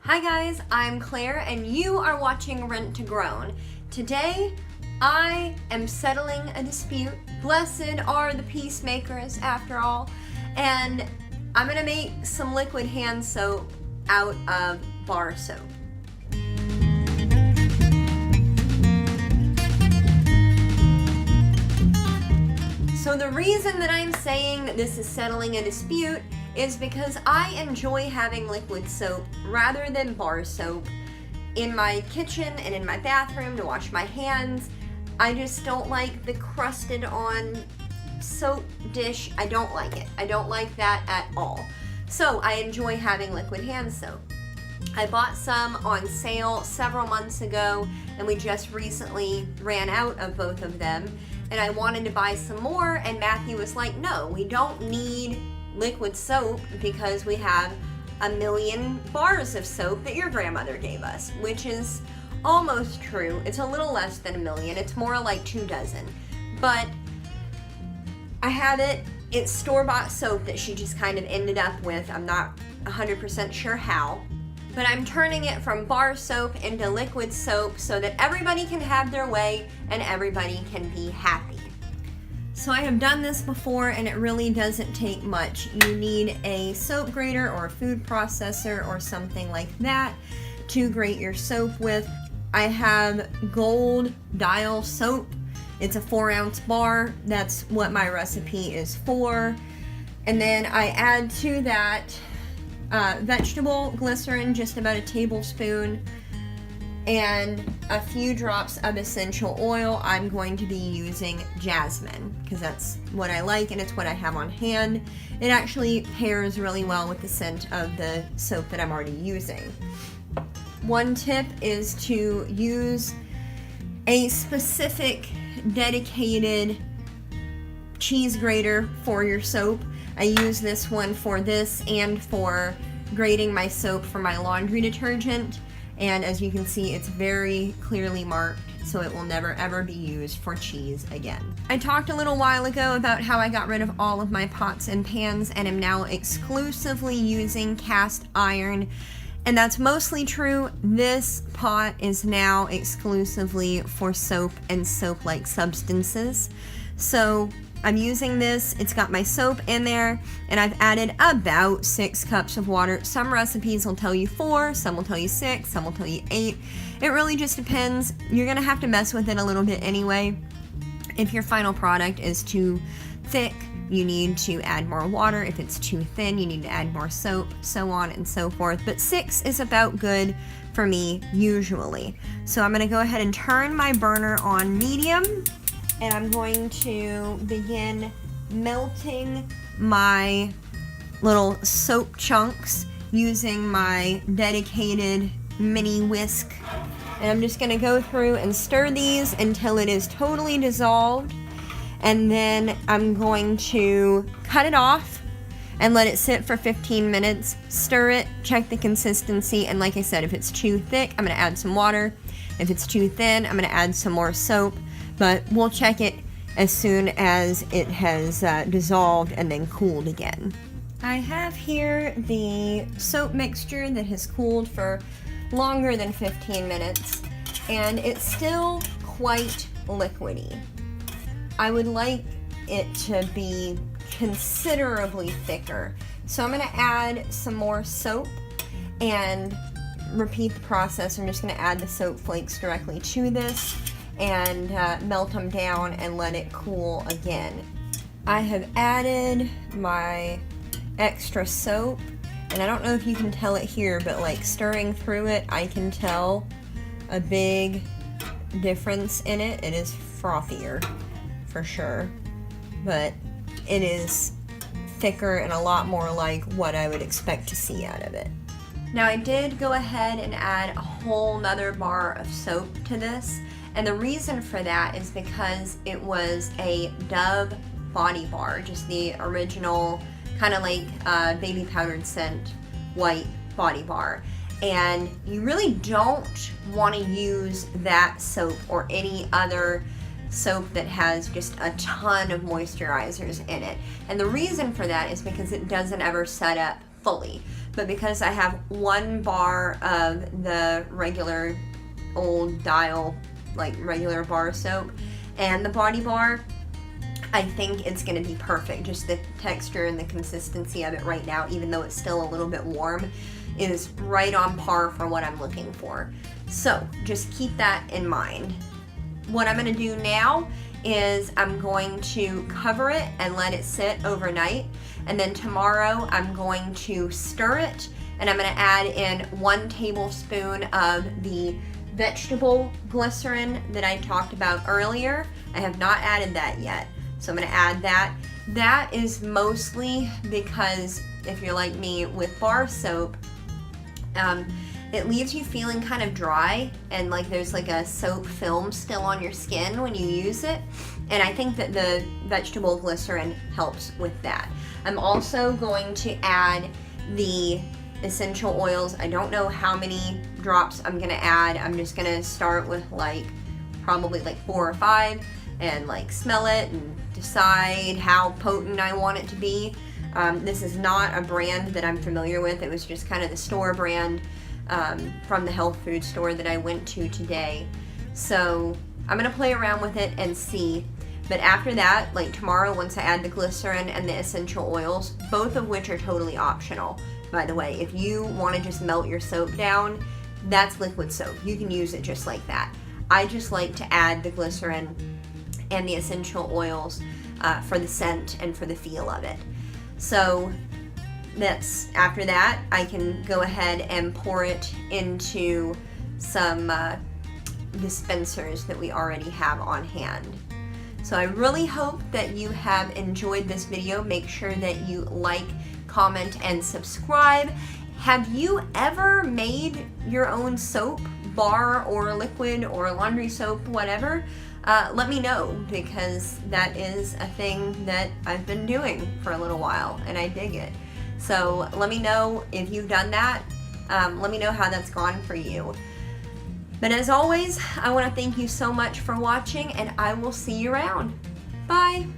Hi guys, I'm Claire and you are watching Rent to Grown. Today, I am settling a dispute. Blessed are the peacemakers after all. And I'm gonna make some liquid hand soap out of bar soap. So the reason that I'm saying that this is settling a dispute is because I enjoy having liquid soap rather than bar soap in my kitchen and in my bathroom to wash my hands. I just don't like the crusted on soap dish. I don't like it. I don't like that at all. So I enjoy having liquid hand soap. I bought some on sale several months ago and we just recently ran out of both of them, and I wanted to buy some more, and Matthew was like, no, we don't need liquid soap because we have a million bars of soap that your grandmother gave us, which is almost true. It's a little less than a million. It's more like 2 dozen. But I have it. It's store-bought soap that she just kind of ended up with. I'm not 100% sure how. But I'm turning it from bar soap into liquid soap so that everybody can have their way and everybody can be happy. So I have done this before and it really doesn't take much. You need a soap grater or a food processor or something like that to grate your soap with. I have Gold Dial soap. It's a 4-ounce bar. That's what my recipe is for. And then I add to that vegetable glycerin, just about a tablespoon, and a few drops of essential oil. I'm going to be using jasmine because that's what I like and it's what I have on hand. It actually pairs really well with the scent of the soap that I'm already using. One tip is to use a specific dedicated cheese grater for your soap. I use this one for this and for grating my soap for my laundry detergent. And as you can see, it's very clearly marked, so it will never ever be used for cheese again. I talked a little while ago about how I got rid of all of my pots and pans and am now exclusively using cast iron. And that's mostly true. This pot is now exclusively for soap and soap-like substances. So I'm using this, it's got my soap in there, and I've added about 6 cups of water. Some recipes will tell you 4, some will tell you 6, some will tell you 8. It really just depends. You're gonna have to mess with it a little bit anyway. If your final product is too thick, you need to add more water. If it's too thin, you need to add more soap, so on and so forth. But 6 is about good for me, usually. So I'm gonna go ahead and turn my burner on medium, and I'm going to begin melting my little soap chunks using my dedicated mini whisk. And I'm just gonna go through and stir these until it is totally dissolved. And then I'm going to cut it off and let it sit for 15 minutes. Stir it, check the consistency, and like I said, if it's too thick, I'm gonna add some water. If it's too thin, I'm gonna add some more soap. But we'll check it as soon as it has dissolved and then cooled again. I have here the soap mixture that has cooled for longer than 15 minutes, and it's still quite liquidy. I would like it to be considerably thicker. So I'm gonna add some more soap and repeat the process. I'm just gonna add the soap flakes directly to this and melt them down and let it cool again. I have added my extra soap, and I don't know if you can tell it here, but like stirring through it, I can tell a big difference in it. It is frothier for sure, but it is thicker and a lot more like what I would expect to see out of it. Now I did go ahead and add a whole nother bar of soap to this. And the reason for that is because it was a Dove body bar, just the original kind of like baby powdered scent white body bar. And you really don't want to use that soap or any other soap that has just a ton of moisturizers in it. And the reason for that is because it doesn't ever set up fully. But because I have 1 bar of the regular old Dial, like regular bar soap, and the body bar, I think it's going to be perfect. Just the texture and the consistency of it right now, even though it's still a little bit warm, is right on par for what I'm looking for. So just keep that in mind. What I'm going to do now is I'm going to cover it and let it sit overnight, and then tomorrow I'm going to stir it, and I'm going to add in 1 tablespoon of the vegetable glycerin that I talked about earlier. I have not added that yet, so I'm going to add that. That is mostly because if you're like me with bar soap, it leaves you feeling kind of dry, and like there's like a soap film still on your skin when you use it, and I think that the vegetable glycerin helps with that. I'm also going to add the essential oils. I don't know how many drops I'm gonna add. I'm just gonna start with like probably like 4 or 5 and like smell it and decide how potent I want it to be. This is not a brand that I'm familiar with. It was just kind of the store brand from the health food store that I went to today. So I'm gonna play around with it and see. But after that, like tomorrow, once I add the glycerin and the essential oils, both of which are totally optional, by the way. If you want to just melt your soap down, that's liquid soap. You can use it just like that. I just like to add the glycerin and the essential oils for the scent and for the feel of it. So after that, I can go ahead and pour it into some dispensers that we already have on hand. So I really hope that you have enjoyed this video. Make sure that you like, comment, and subscribe. Have you ever made your own soap, bar or liquid or laundry soap, whatever? Let me know, because that is a thing that I've been doing for a little while and I dig it. So let me know if you've done that. Let me know how that's gone for you. But as always, I want to thank you so much for watching, and I will see you around. Bye!